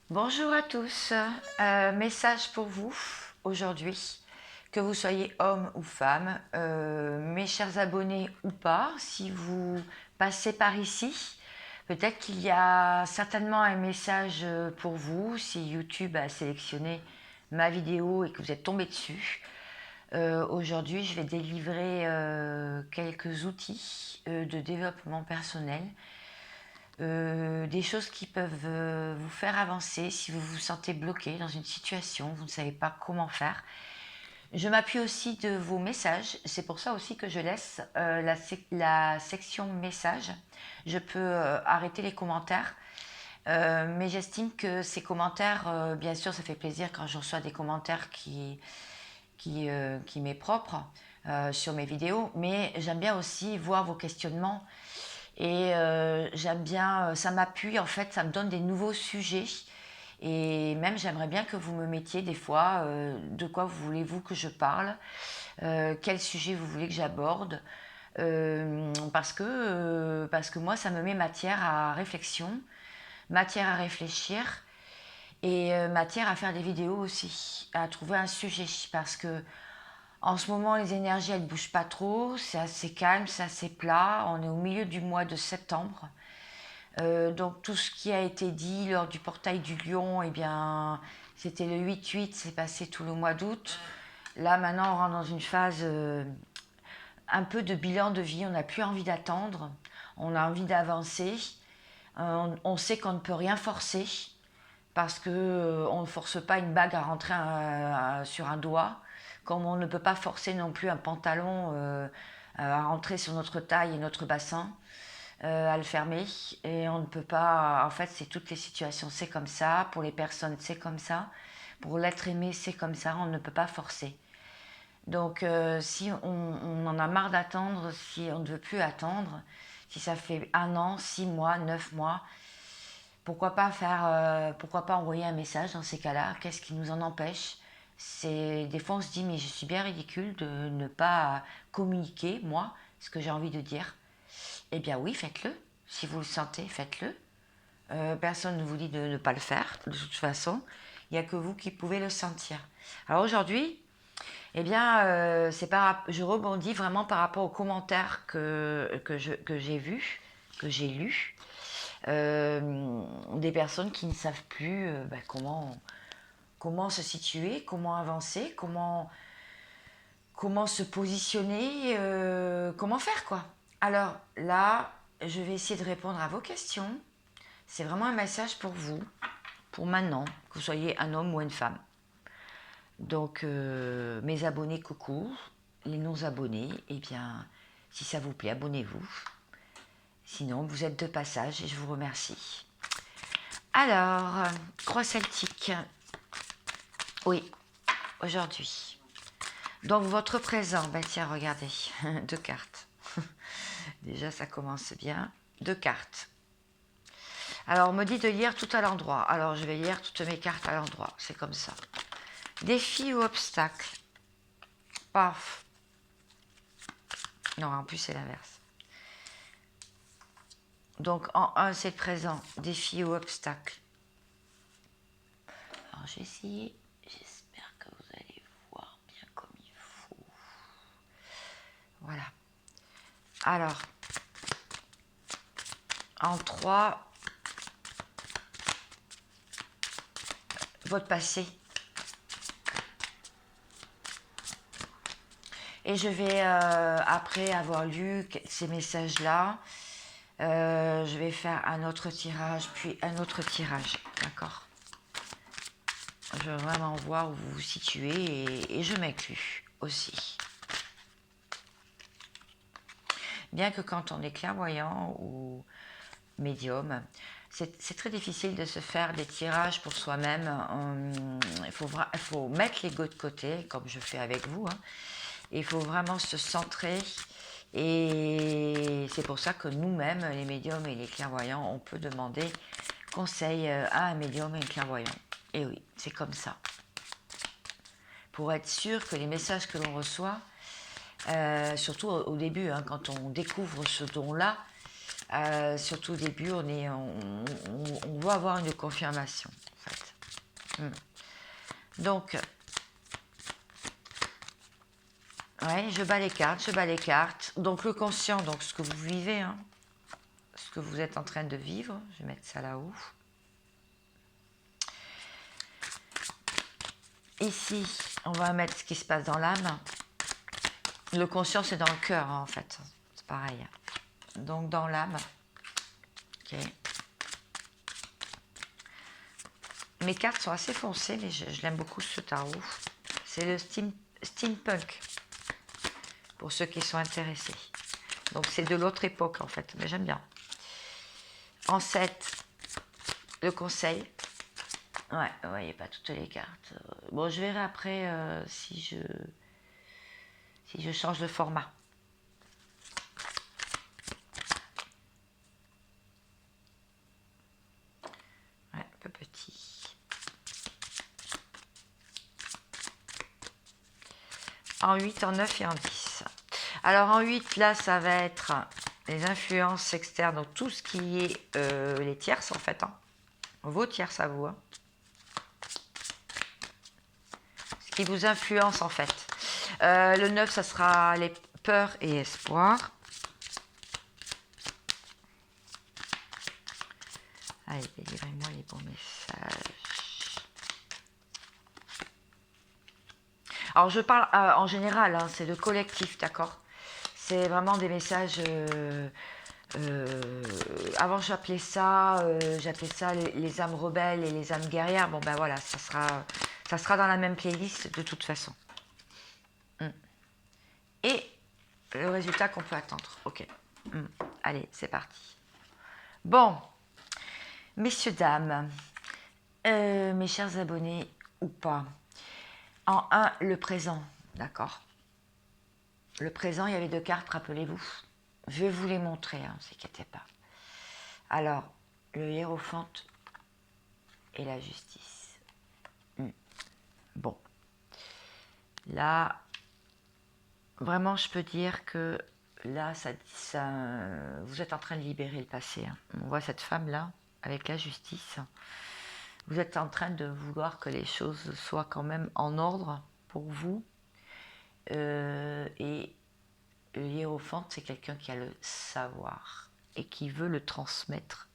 Bonjour à tous, message pour vous aujourd'hui, que vous soyez homme ou femme, mes chers abonnés ou pas, si vous passez par ici, peut-être qu'il y a certainement un message pour vous, si YouTube a sélectionné ma vidéo et que vous êtes tombé dessus. Aujourd'hui, je vais délivrer quelques outils de développement personnel. Des choses qui peuvent vous faire avancer si vous vous sentez bloqué dans une situation, vous ne savez pas comment faire. Je m'appuie aussi de vos messages, c'est pour ça aussi que je laisse la section messages. Je peux arrêter les commentaires, mais j'estime que ces commentaires, bien sûr ça fait plaisir quand je reçois des commentaires qui m'est propre sur mes vidéos, mais j'aime bien aussi voir vos questionnements. Et j'aime bien, ça m'appuie en fait, ça me donne des nouveaux sujets. Et même j'aimerais bien que vous me mettiez des fois de quoi voulez-vous que je parle, quel sujet vous voulez que j'aborde. Parce que moi ça me met matière à réflexion, matière à réfléchir et matière à faire des vidéos aussi, à trouver un sujet. Parce que en ce moment, les énergies, elles ne bougent pas trop, c'est assez calme, c'est assez plat. On est au milieu du mois de septembre. Donc tout ce qui a été dit lors du portail du lion, eh bien, c'était le 8-8, c'est passé tout le mois d'août. Là, maintenant, on rentre dans une phase un peu de bilan de vie. On n'a plus envie d'attendre, on a envie d'avancer. On sait qu'on ne peut rien forcer parce qu'on ne force pas une bague à rentrer sur un doigt, comme on ne peut pas forcer non plus un pantalon à rentrer sur notre taille et notre bassin, à le fermer. Et on ne peut pas, en fait, c'est toutes les situations, c'est comme ça, pour les personnes, c'est comme ça, pour l'être aimé, c'est comme ça, on ne peut pas forcer. Donc si on en a marre d'attendre, si on ne veut plus attendre, si ça fait 1 an, 6 mois, 9 mois, pourquoi pas envoyer un message dans ces cas-là? Qu'est-ce qui nous en empêche? Des fois on se dit mais je suis bien ridicule de ne pas communiquer moi ce que j'ai envie de dire. Eh bien oui, faites-le. Si vous le sentez, faites-le. Personne ne vous dit de ne pas le faire. De toute façon, il n'y a que vous qui pouvez le sentir. Alors aujourd'hui, eh bien, je rebondis vraiment par rapport aux commentaires que j'ai vus, que j'ai lus. Des personnes qui ne savent plus comment se situer, comment avancer, comment se positionner, comment faire quoi. Alors là, je vais essayer de répondre à vos questions. C'est vraiment un message pour vous, pour maintenant, que vous soyez un homme ou une femme. Donc, mes abonnés, coucou. Les non-abonnés, eh bien, si ça vous plaît, abonnez-vous. Sinon, vous êtes de passage et je vous remercie. Alors, croix celtique. Oui, aujourd'hui. Donc, votre présent, ben tiens, regardez, 2 cartes. Déjà, ça commence bien. 2 cartes. Alors, on me dit de lire tout à l'endroit. Alors, je vais lire toutes mes cartes à l'endroit. C'est comme ça. Défi ou obstacle? Paf. Non, en plus, c'est l'inverse. Donc, en 1, c'est le présent. Défi ou obstacle? Alors, je vais essayer. J'espère que vous allez voir bien comme il faut. Voilà. Alors, en 3, votre passé. Et je vais, après avoir lu ces messages-là, je vais faire un autre tirage, puis un autre tirage. D'accord? Je veux vraiment voir où vous vous situez et je m'inclus aussi. Bien que quand on est clairvoyant ou médium, c'est très difficile de se faire des tirages pour soi-même. Il faut mettre l'ego de côté, comme je fais avec vous. Hein. Il faut vraiment se centrer. Et c'est pour ça que nous-mêmes, les médiums et les clairvoyants, on peut demander conseil à un médium et un clairvoyant. Et oui, c'est comme ça. Pour être sûr que les messages que l'on reçoit, surtout au début, hein, quand on découvre ce don-là, surtout au début, on doit avoir une confirmation. En fait. Donc, ouais, je bats les cartes, je bats les cartes. Donc, le conscient, donc ce que vous vivez, hein, ce que vous êtes en train de vivre. Je vais mettre ça là-haut. Ici, on va mettre ce qui se passe dans l'âme. Le conscient, c'est dans le cœur, hein, en fait. C'est pareil. Donc, dans l'âme. Ok. Mes cartes sont assez foncées, mais je l'aime beaucoup, ce tarot. C'est le steampunk, pour ceux qui sont intéressés. Donc, c'est de l'autre époque, en fait. Mais j'aime bien. En 7, le conseil. Ouais, vous voyez pas toutes les cartes. Bon, je verrai après si je change de format. Ouais, un peu petit. En 8, en 9 et en 10. Alors en 8, là, ça va être les influences externes, donc tout ce qui est les tierces, en fait. Hein. Vos tierces à vous. Hein. Ce qui vous influence, en fait. Le 9, ça sera les peurs et espoirs. Allez, délivrez-moi les bons messages. Alors, je parle en général, hein, c'est le collectif, d'accord? C'est vraiment des messages... avant, j'appelais ça les âmes rebelles et les âmes guerrières. Bon, ben voilà, ça sera dans la même playlist de toute façon. Et le résultat qu'on peut attendre. Ok. Allez, c'est parti. Bon, messieurs, dames, mes chers abonnés ou pas, en 1, le présent, d'accord. Le présent, il y avait 2 cartes, rappelez-vous. Je vais vous les montrer, hein, ne vous inquiétez pas. Alors, le hiérophant et la justice. Bon. Là, vraiment, je peux dire que là, vous êtes en train de libérer le passé. Hein. On voit cette femme-là, avec la justice. Vous êtes en train de vouloir que les choses soient quand même en ordre pour vous. Et le hiérophant, c'est quelqu'un qui a le savoir et qui veut le transmettre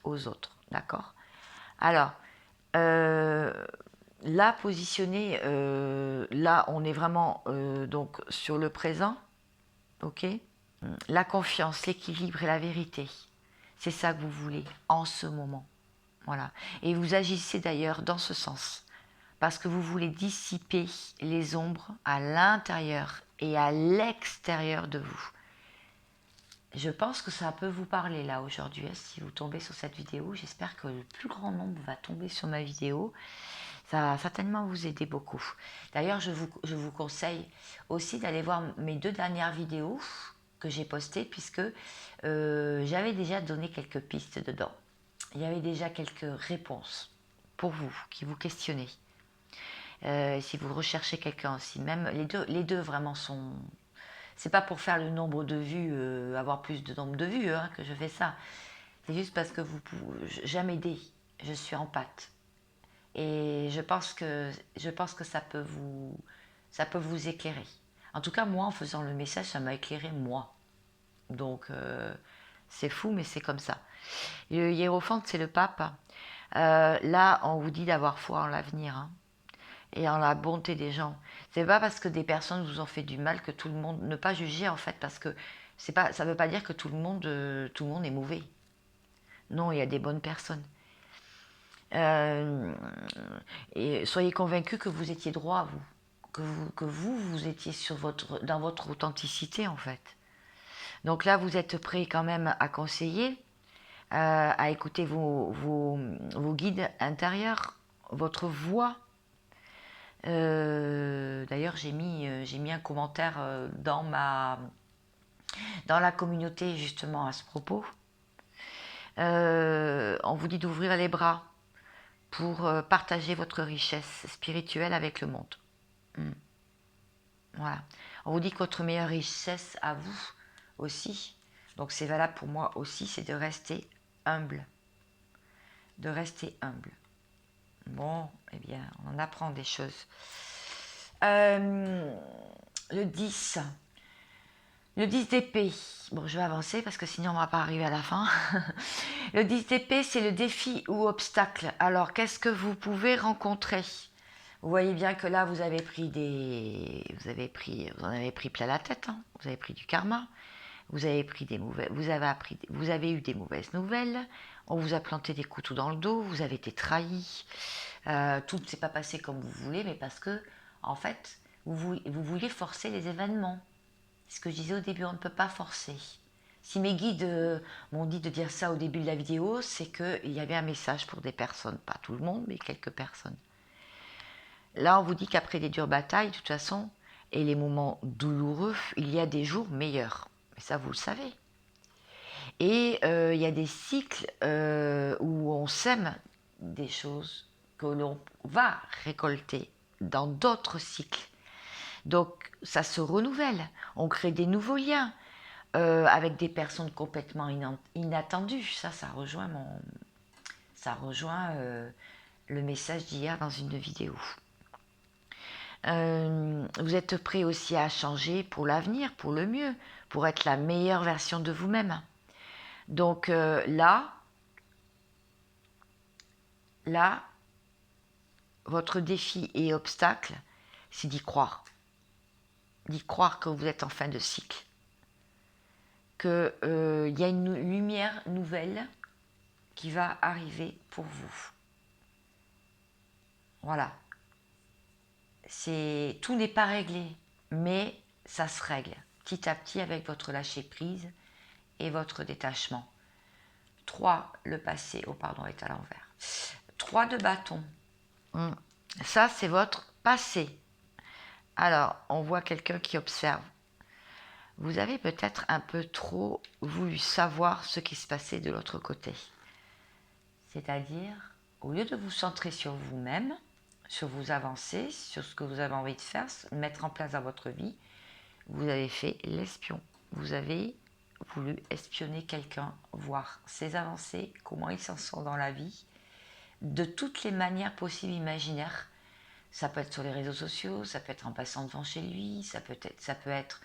aux autres. D'accord? Alors, là, positionné, là, on est vraiment donc sur le présent. Ok? La confiance, l'équilibre et la vérité. C'est ça que vous voulez en ce moment. Voilà. Et vous agissez d'ailleurs dans ce sens. Parce que vous voulez dissiper les ombres à l'intérieur et à l'extérieur de vous. Je pense que ça peut vous parler là aujourd'hui. Si vous tombez sur cette vidéo, j'espère que le plus grand nombre va tomber sur ma vidéo. Ça va certainement vous aider beaucoup. D'ailleurs, je vous conseille aussi d'aller voir mes 2 dernières vidéos que j'ai postées puisque j'avais déjà donné quelques pistes dedans. Il y avait déjà quelques réponses pour vous qui vous questionnez. Si vous recherchez quelqu'un aussi, même les deux vraiment sont... C'est pas pour faire le nombre de vues, avoir plus de nombre de vues hein, que je fais ça. C'est juste parce que j'aime aider, je suis en pâte. Et je pense que ça peut vous éclairer. En tout cas, moi, en faisant le message, ça m'a éclairé moi. Donc, c'est fou, mais c'est comme ça. Le hiérophante, c'est le pape. Là, on vous dit d'avoir foi en l'avenir. Hein. Et en la bonté des gens. C'est pas parce que des personnes vous ont fait du mal que tout le monde... Ne pas juger en fait, parce que ça veut pas dire que tout le monde est mauvais. Non, il y a des bonnes personnes. Et soyez convaincus que vous étiez droit, que vous étiez dans votre authenticité en fait. Donc là, vous êtes prêts quand même à conseiller, à écouter vos guides intérieurs, votre voix. D'ailleurs, j'ai mis un commentaire dans la communauté justement à ce propos. On vous dit d'ouvrir les bras pour partager votre richesse spirituelle avec le monde. Voilà. On vous dit que votre meilleure richesse à vous aussi, donc c'est valable pour moi aussi, c'est de rester humble. De rester humble. Bon, eh bien, on en apprend des choses. Le 10. Le 10 d'épée. Bon, je vais avancer parce que sinon on ne va pas arriver à la fin. Le 10 d'épée, c'est le défi ou obstacle. Alors, qu'est-ce que vous pouvez rencontrer? Vous voyez bien que là, vous avez pris vous en avez pris plein la tête. Hein. Vous avez pris du karma. Vous avez pris des mauvais, vous avez eu des mauvaises nouvelles. On vous a planté des couteaux dans le dos. Vous avez été trahi. Tout ne s'est pas passé comme vous voulez, mais parce que, en fait, vous vouliez forcer les événements. C'est ce que je disais au début, on ne peut pas forcer. Si mes guides m'ont dit de dire ça au début de la vidéo, c'est qu'il y avait un message pour des personnes, pas tout le monde, mais quelques personnes. Là, on vous dit qu'après des dures batailles, de toute façon, et les moments douloureux, il y a des jours meilleurs. Mais ça, vous le savez. Et il y a des cycles où on sème des choses que l'on va récolter dans d'autres cycles. Donc, ça se renouvelle. On crée des nouveaux liens avec des personnes complètement inattendues. Ça rejoint le message d'hier dans une vidéo. Vous êtes prêt aussi à changer pour l'avenir, pour le mieux, pour être la meilleure version de vous-même. Donc là, votre défi et obstacle, c'est d'y croire. D'y croire que vous êtes en fin de cycle. Qu'il y a une lumière nouvelle qui va arriver pour vous. Voilà. Tout n'est pas réglé, mais ça se règle petit à petit avec votre lâcher-prise et votre détachement. 3, le passé, oh pardon, est à l'envers. 3 de bâton. Ça, c'est votre passé. Alors, on voit quelqu'un qui observe. Vous avez peut-être un peu trop voulu savoir ce qui se passait de l'autre côté. C'est-à-dire, au lieu de vous centrer sur vous-même, sur vos avancées, sur ce que vous avez envie de faire, mettre en place dans votre vie, vous avez fait l'espion. Vous avez voulu espionner quelqu'un, voir ses avancées, comment il s'en sort dans la vie, de toutes les manières possibles imaginaires. Ça peut être sur les réseaux sociaux, ça peut être en passant devant chez lui, ça peut être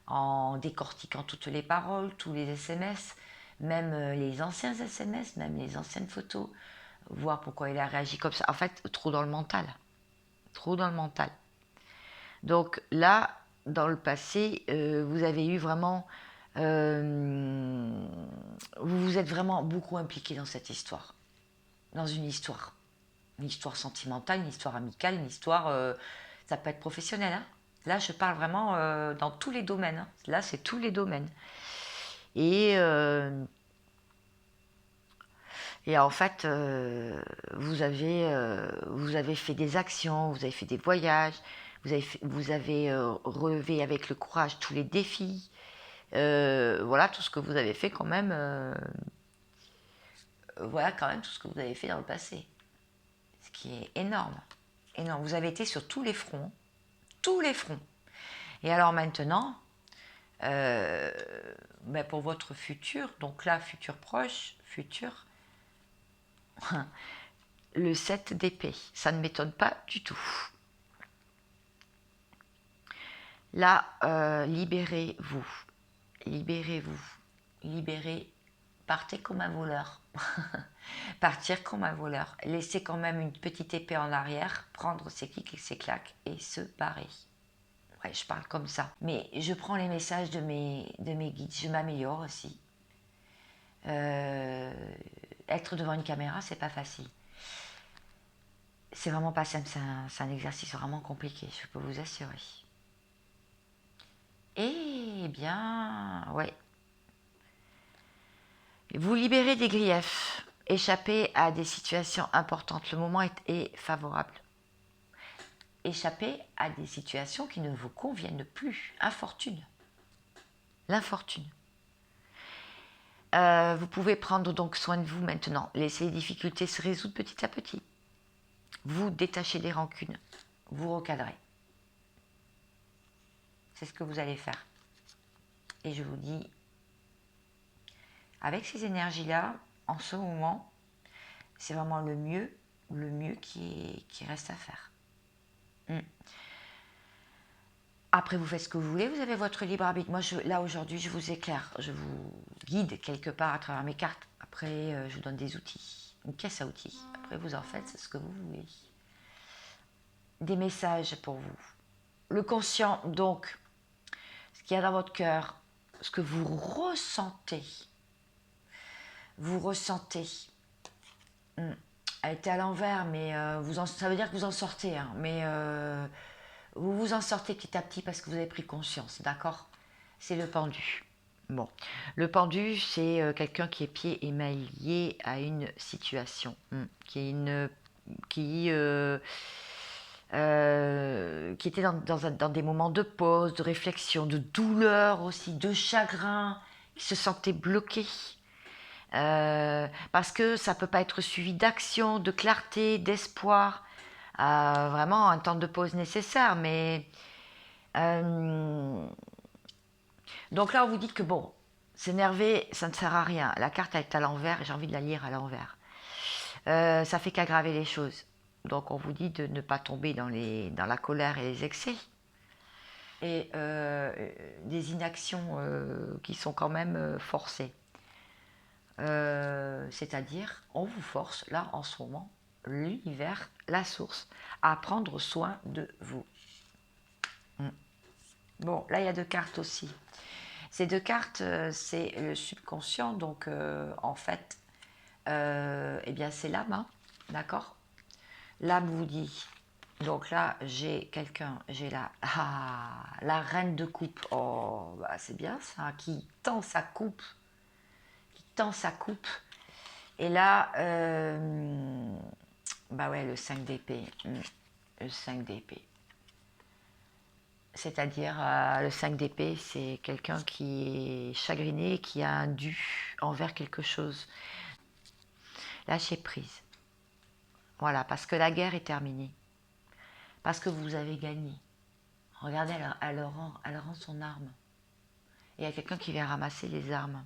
en décortiquant toutes les paroles, tous les SMS, même les anciens SMS, même les anciennes photos, voir pourquoi il a réagi comme ça. En fait, trop dans le mental. Trop dans le mental. Donc là, dans le passé, vous avez eu vraiment... vous vous êtes vraiment beaucoup impliqué dans cette histoire. Dans une histoire. Une histoire sentimentale, une histoire amicale, une histoire... ça peut être professionnel. Hein. Là, je parle vraiment dans tous les domaines. Hein. Là, c'est tous les domaines. Et en fait, vous avez fait des actions, vous avez fait des voyages, vous avez relevé avec le courage tous les défis. Voilà tout ce que vous avez fait quand même. Voilà quand même tout ce que vous avez fait dans le passé. Ce qui est énorme. Énorme. Vous avez été sur tous les fronts. Tous les fronts. Et alors maintenant, ben pour votre futur, donc là, futur proche, futur, le 7 d'épée, ça ne m'étonne pas du tout. Là, libérez-vous. Libérez-vous. Partez comme un voleur. Partir comme un voleur. Laissez quand même une petite épée en arrière, prendre ses clics et ses claques et se barrer. Ouais, je parle comme ça. Mais je prends les messages de mes guides, je m'améliore aussi. Être devant une caméra, c'est pas facile. C'est vraiment pas simple, c'est un exercice vraiment compliqué, je peux vous assurer. Eh bien, ouais. Vous libérez des griefs, échappez à des situations importantes. Le moment est favorable. Échappez à des situations qui ne vous conviennent plus. Infortune. L'infortune. Vous pouvez prendre donc soin de vous maintenant. Laissez les difficultés se résoudre petit à petit. Vous détachez des rancunes. Vous recadrez. C'est ce que vous allez faire. Et je vous dis, avec ces énergies-là, en ce moment, c'est vraiment le mieux le mieux qui reste à faire. Après, vous faites ce que vous voulez, vous avez votre libre arbitre. Moi, là, aujourd'hui, je vous éclaire, je vous guide quelque part à travers mes cartes. Après, je vous donne des outils, une caisse à outils. Après, vous en faites ce que vous voulez. Des messages pour vous. Le conscient, donc, ce qu'il y a dans votre cœur, ce que vous ressentez. Vous ressentez. Elle était à l'envers, mais ça veut dire que vous en sortez. Hein, mais vous vous en sortez petit à petit parce que vous avez pris conscience, d'accord? C'est le pendu. Bon, le pendu, c'est quelqu'un qui est pieds et mains liés à une situation, qui était dans des moments de pause, de réflexion, de douleur aussi, de chagrin, qui se sentait bloqué. Parce que ça ne peut pas être suivi d'action, de clarté, d'espoir. Vraiment un temps de pause nécessaire, mais donc là on vous dit que bon, s'énerver ça ne sert à rien, la carte elle est à l'envers et j'ai envie de la lire à l'envers, ça fait qu'aggraver les choses, donc on vous dit de ne pas tomber dans la colère et les excès et des inactions qui sont quand même forcées, c'est-à-dire on vous force là en ce moment, l'univers, la source, à prendre soin de vous. Bon, là il y a deux cartes aussi. Ces deux cartes, c'est le subconscient, donc en fait, eh bien c'est l'âme, hein, d'accord? L'âme vous dit, donc là j'ai quelqu'un, j'ai la reine de coupe, oh bah c'est bien ça, qui tend sa coupe, et là, bah ouais, le 5 d'épée, le 5 d'épée. C'est-à-dire, le 5 d'épée, c'est quelqu'un qui est chagriné, qui a un dû envers quelque chose. Lâchez prise. Voilà, parce que la guerre est terminée. Parce que vous avez gagné. Regardez, elle rend son arme. Et il y a quelqu'un qui vient ramasser les armes.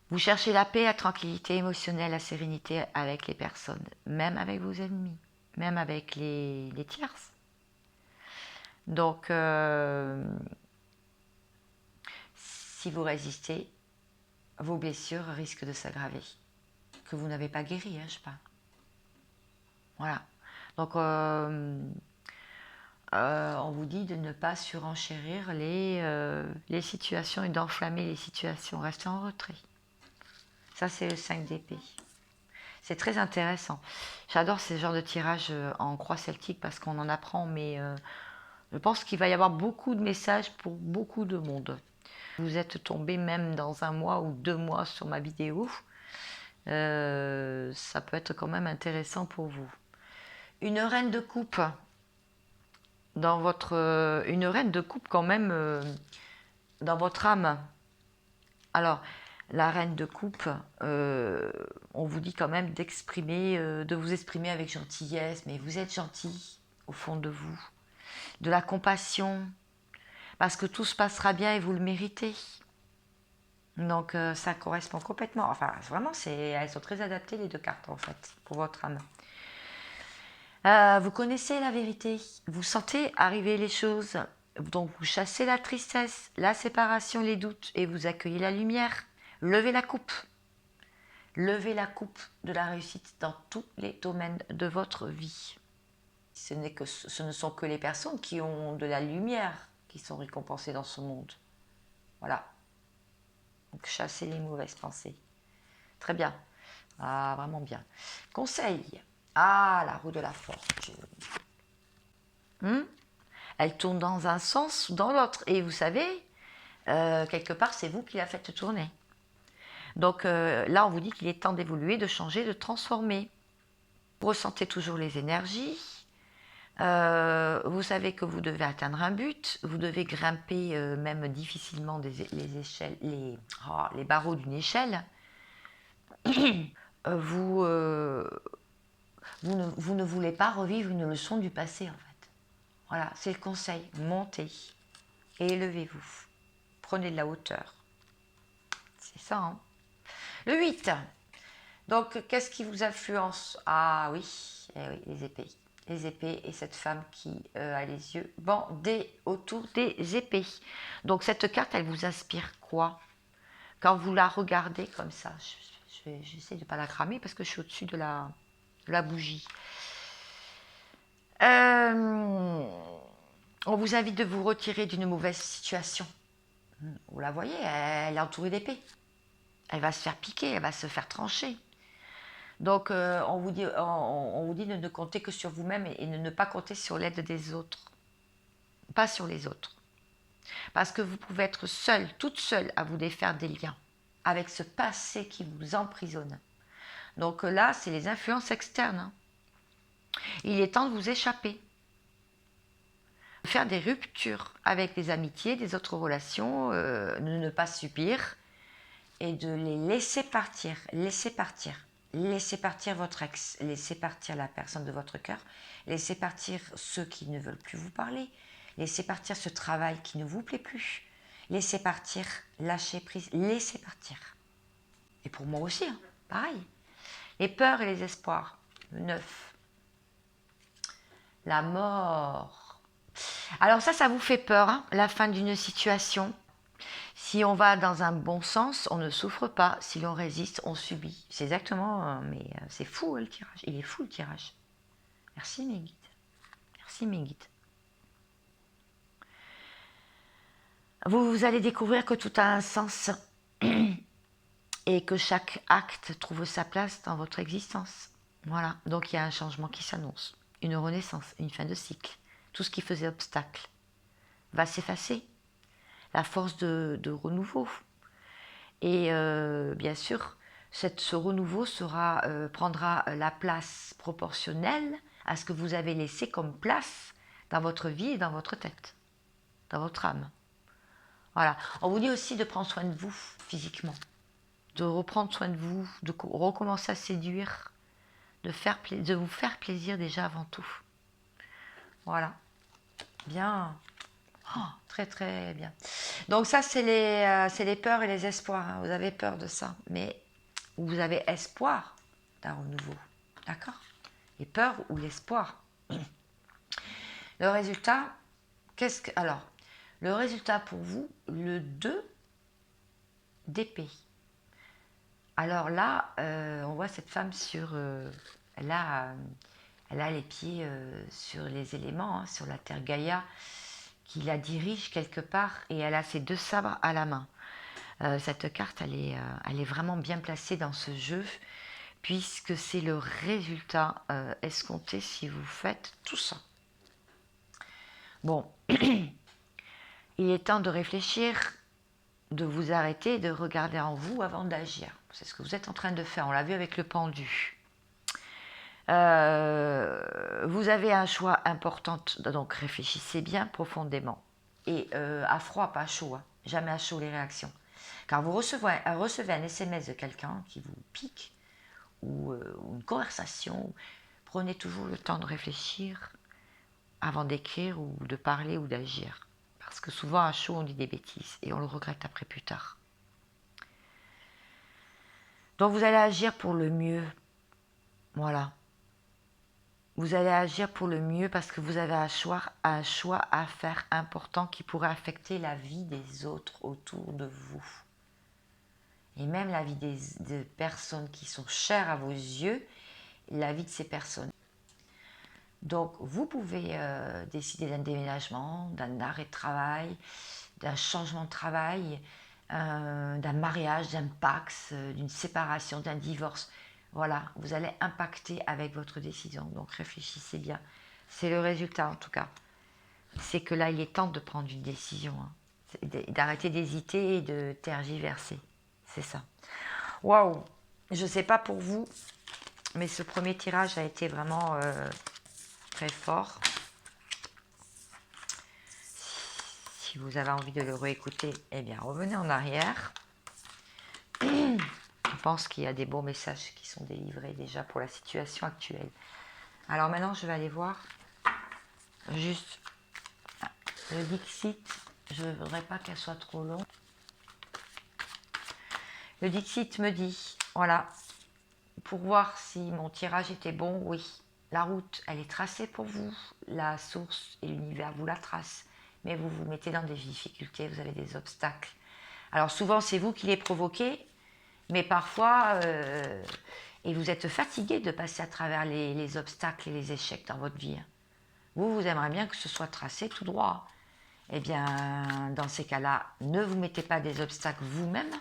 Vous cherchez la paix, la tranquillité émotionnelle, la sérénité avec les personnes, même avec vos ennemis, même avec les tierces. Donc, si vous résistez, vos blessures risquent de s'aggraver. Que vous n'avez pas guéri, hein, je sais pas. Voilà. Donc, on vous dit de ne pas surenchérir les situations et d'enflammer les situations. Restez en retrait. Ça, c'est le 5 d'épée. C'est très intéressant. J'adore ces genres de tirages en croix celtique parce qu'on en apprend, mais je pense qu'il va y avoir beaucoup de messages pour beaucoup de monde. Vous êtes tombé même dans 1 mois ou 2 mois sur ma vidéo. Ça peut être quand même intéressant pour vous. Une reine de coupe une reine de coupe quand même dans votre âme. Alors, la reine de coupe, on vous dit quand même de vous exprimer avec gentillesse, mais vous êtes gentil au fond de vous. De la compassion, parce que tout se passera bien et vous le méritez. Donc ça correspond complètement, enfin vraiment, elles sont très adaptées les deux cartes en fait, pour votre âme. Vous connaissez la vérité, vous sentez arriver les choses, donc vous chassez la tristesse, la séparation, les doutes, et vous accueillez la lumière. Levez la coupe. Levez la coupe de la réussite dans tous les domaines de votre vie. Ce ne sont que les personnes qui ont de la lumière qui sont récompensées dans ce monde. Voilà. Donc chassez les mauvaises pensées. Très bien. Ah, vraiment bien. Conseil. Ah, la roue de la fortune. Elle tourne dans un sens ou dans l'autre. Et vous savez, quelque part, c'est vous qui la faites tourner. Donc là, on vous dit qu'il est temps d'évoluer, de changer, de transformer. Vous ressentez toujours les énergies. Vous savez que vous devez atteindre un but. Vous devez grimper même difficilement les échelles, les barreaux d'une échelle. Vous ne voulez pas revivre une leçon du passé, en fait. Voilà, c'est le conseil. Montez et élevez-vous. Prenez de la hauteur. C'est ça, hein. Le 8. Donc, qu'est-ce qui vous influence? Ah oui, eh oui, les épées. Les épées et cette femme qui a les yeux bandés autour des épées. Donc, cette carte, elle vous inspire quoi? Quand vous la regardez comme ça, j'essaie de ne pas la cramer parce que je suis au-dessus de la bougie. On vous invite de vous retirer d'une mauvaise situation. Vous la voyez, elle est entourée d'épées. Elle va se faire piquer, elle va se faire trancher. Donc, on vous dit de ne compter que sur vous-même et de ne pas compter sur l'aide des autres. Pas sur les autres. Parce que vous pouvez être seule, toute seule, à vous défaire des liens avec ce passé qui vous emprisonne. Donc là, c'est les influences externes. Hein. Il est temps de vous échapper. Faire des ruptures avec les amitiés, des autres relations, de ne pas subir et de les laisser partir. Laisser partir. Laissez partir votre ex, laissez partir la personne de votre cœur, laissez partir ceux qui ne veulent plus vous parler, laissez partir ce travail qui ne vous plaît plus, laissez partir, lâchez prise, laissez partir. Et pour moi aussi, hein, pareil. Les peurs et les espoirs. Le 9. La mort. Alors ça vous fait peur, hein, la fin d'une situation. Si on va dans un bon sens, on ne souffre pas. Si l'on résiste, on subit. C'est exactement, mais c'est fou le tirage. Il est fou le tirage. Merci mes guides. Merci mes guides. Vous allez découvrir que tout a un sens et que chaque acte trouve sa place dans votre existence. Voilà, donc il y a un changement qui s'annonce, une renaissance, une fin de cycle. Tout ce qui faisait obstacle va s'effacer. La force de renouveau. Et bien sûr, ce renouveau prendra la place proportionnelle à ce que vous avez laissé comme place dans votre vie et dans votre tête, dans votre âme. Voilà. On vous dit aussi de prendre soin de vous physiquement, de reprendre soin de vous, de recommencer à séduire, de vous faire plaisir déjà avant tout. Voilà. Bien. Oh, très très bien. Donc ça, c'est les peurs et les espoirs. Hein. Vous avez peur de ça, mais vous avez espoir d'un renouveau. D'accord? Les peurs ou l'espoir. Le résultat, alors, le résultat pour vous, le 2 d'épée. Alors là, on voit cette femme elle a les pieds sur les éléments, hein, sur la terre Gaïa, qui la dirige quelque part, et elle a ses 2 sabres à la main. Cette carte, elle est vraiment bien placée dans ce jeu, puisque c'est le résultat escompté si vous faites tout ça. Bon, il est temps de réfléchir, de vous arrêter et de regarder en vous avant d'agir. C'est ce que vous êtes en train de faire, on l'a vu avec le pendu. Vous avez un choix important, donc réfléchissez bien profondément. Et à froid, pas à chaud, hein. Jamais à chaud les réactions. Car vous recevez un SMS de quelqu'un qui vous pique, ou une conversation, prenez toujours le temps de réfléchir avant d'écrire ou de parler ou d'agir. Parce que souvent à chaud on dit des bêtises et on le regrette après plus tard. Donc vous allez agir pour le mieux. Voilà. Vous allez agir pour le mieux parce que vous avez un choix à faire important qui pourrait affecter la vie des autres autour de vous. Et même la vie des personnes qui sont chères à vos yeux, la vie de ces personnes. Donc, vous pouvez décider d'un déménagement, d'un arrêt de travail, d'un changement de travail, d'un mariage, d'un pax, d'une séparation, d'un divorce. Voilà, vous allez impacter avec votre décision. Donc, réfléchissez bien. C'est le résultat, en tout cas. C'est que là, il est temps de prendre une décision. Hein. D'arrêter d'hésiter et de tergiverser. C'est ça. Waouh! Je ne sais pas pour vous, mais ce premier tirage a été vraiment très fort. Si vous avez envie de le réécouter, eh bien, revenez en arrière. Je pense qu'il y a des bons messages qui sont délivrés déjà pour la situation actuelle. Alors maintenant, je vais aller voir juste le Dixit. Je ne voudrais pas qu'elle soit trop longue. Le Dixit me dit, voilà, pour voir si mon tirage était bon, oui. La route, elle est tracée pour vous. La source et l'univers vous la tracent. Mais vous vous mettez dans des difficultés, vous avez des obstacles. Alors souvent, c'est vous qui les provoquez, mais parfois, et vous êtes fatigué de passer à travers les obstacles et les échecs dans votre vie. Vous aimeriez bien que ce soit tracé tout droit. Eh bien, dans ces cas-là, ne vous mettez pas des obstacles vous-même,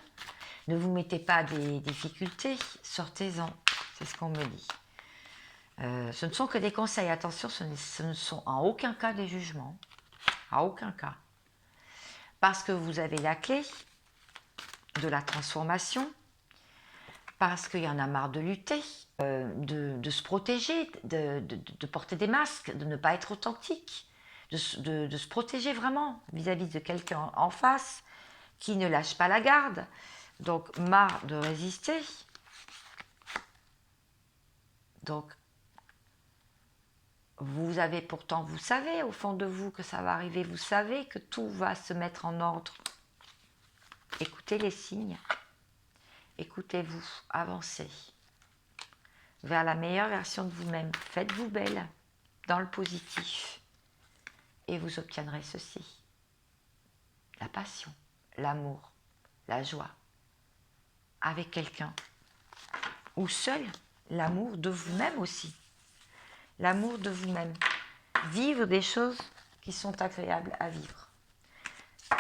ne vous mettez pas des difficultés, sortez-en, c'est ce qu'on me dit. Ce ne sont que des conseils, attention, ce ne sont en aucun cas des jugements, à aucun cas. Parce que vous avez la clé de la transformation, parce qu'il y en a marre de lutter, de se protéger, de porter des masques, de ne pas être authentique, de se protéger vraiment vis-à-vis de quelqu'un en face qui ne lâche pas la garde. Donc, marre de résister. Donc, vous avez pourtant, vous savez au fond de vous que ça va arriver, vous savez que tout va se mettre en ordre. Écoutez les signes, écoutez-vous, avancez vers la meilleure version de vous-même. Faites-vous belle dans le positif et vous obtiendrez ceci. La passion, l'amour, la joie avec quelqu'un ou seul, l'amour de vous-même aussi. L'amour de vous-même. Vivre des choses qui sont agréables à vivre.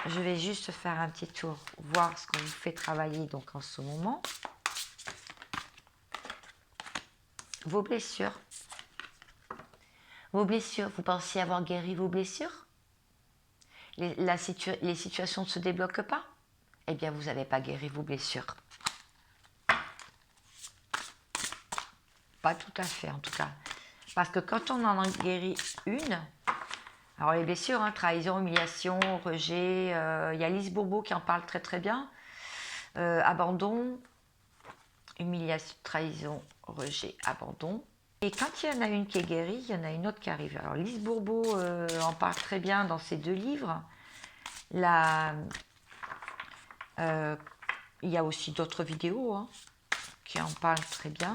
Je vais juste faire un petit tour, voir ce qu'on vous fait travailler donc en ce moment. Vos blessures. Vos blessures, vous pensez avoir guéri vos blessures? Les situations ne se débloquent pas? Eh bien, vous n'avez pas guéri vos blessures. Pas tout à fait, en tout cas. Parce que quand on en guérit une, alors les blessures, hein, trahison, humiliation, rejet, il y a Lise Bourbeau qui en parle très très bien. Abandon, humiliation, trahison, rejet, abandon. Et quand il y en a une qui est guérie, il y en a une autre qui arrive. Alors Lise Bourbeau en parle très bien dans ses 2 livres. Il y a aussi d'autres vidéos hein, qui en parlent très bien.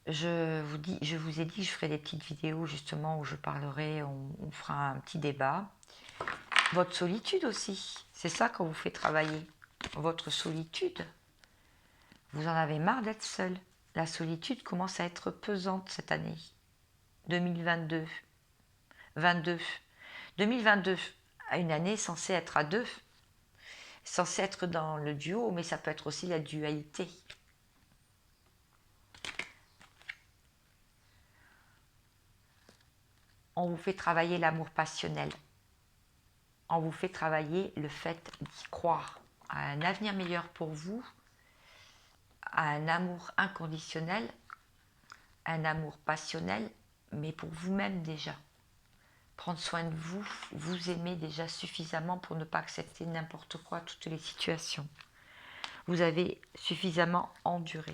Je vous ai dit que je ferai des petites vidéos justement où je parlerai, on fera un petit débat. Votre solitude aussi, c'est ça qu'on vous fait travailler. Votre solitude. Vous en avez marre d'être seul. La solitude commence à être pesante cette année. 2022. 2022, une année censée être à 2. Censée être dans le duo, mais ça peut être aussi la dualité. On vous fait travailler l'amour passionnel. On vous fait travailler le fait d'y croire à un avenir meilleur pour vous, à un amour inconditionnel, un amour passionnel, mais pour vous-même déjà. Prendre soin de vous, vous aimer déjà suffisamment pour ne pas accepter n'importe quoi, toutes les situations. Vous avez suffisamment enduré.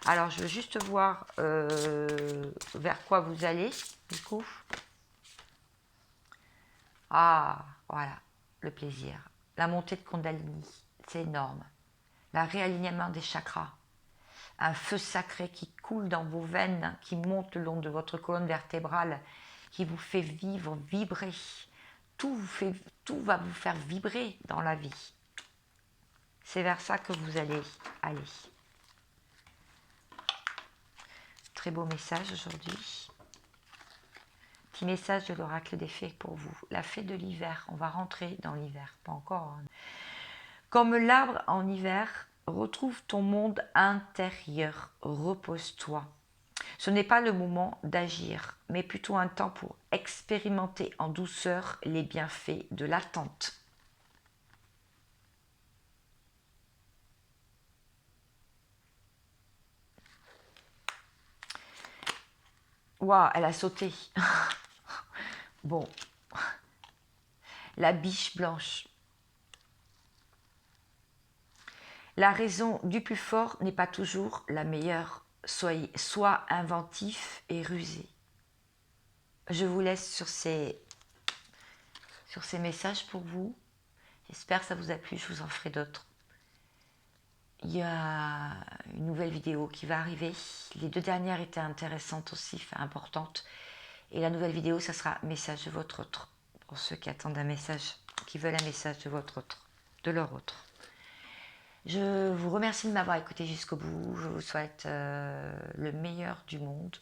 Alors, je veux juste voir vers quoi vous allez, du coup. Ah, voilà, le plaisir. La montée de Kundalini, c'est énorme. Le réalignement des chakras. Un feu sacré qui coule dans vos veines, qui monte le long de votre colonne vertébrale, qui vous fait vivre, vibrer. Tout va vous faire vibrer dans la vie. C'est vers ça que vous allez aller. Très beau message aujourd'hui. Petit message de l'oracle des fées pour vous. La fée de l'hiver, on va rentrer dans l'hiver, pas encore. Hein. Comme l'arbre en hiver, retrouve ton monde intérieur, repose-toi. Ce n'est pas le moment d'agir, mais plutôt un temps pour expérimenter en douceur les bienfaits de l'attente. Waouh, elle a sauté. Bon, la biche blanche. La raison du plus fort n'est pas toujours la meilleure. Sois inventif et rusé. Je vous laisse sur ces messages pour vous. J'espère que ça vous a plu, je vous en ferai d'autres. il y a une nouvelle vidéo qui va arriver. Les 2 dernières étaient intéressantes aussi, enfin, importantes. Et la nouvelle vidéo, ça sera message de votre autre. Pour ceux qui attendent un message, qui veulent un message de votre autre, de leur autre. Je vous remercie de m'avoir écouté jusqu'au bout. Je vous souhaite le meilleur du monde.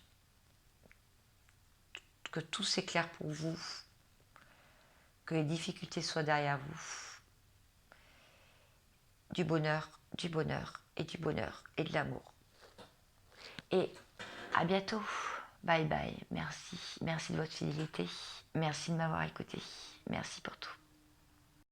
Que tout s'éclaire pour vous. Que les difficultés soient derrière vous. Du bonheur et du bonheur et de l'amour. Et à bientôt. Bye bye. Merci. Merci de votre fidélité. Merci de m'avoir écouté. Merci pour tout.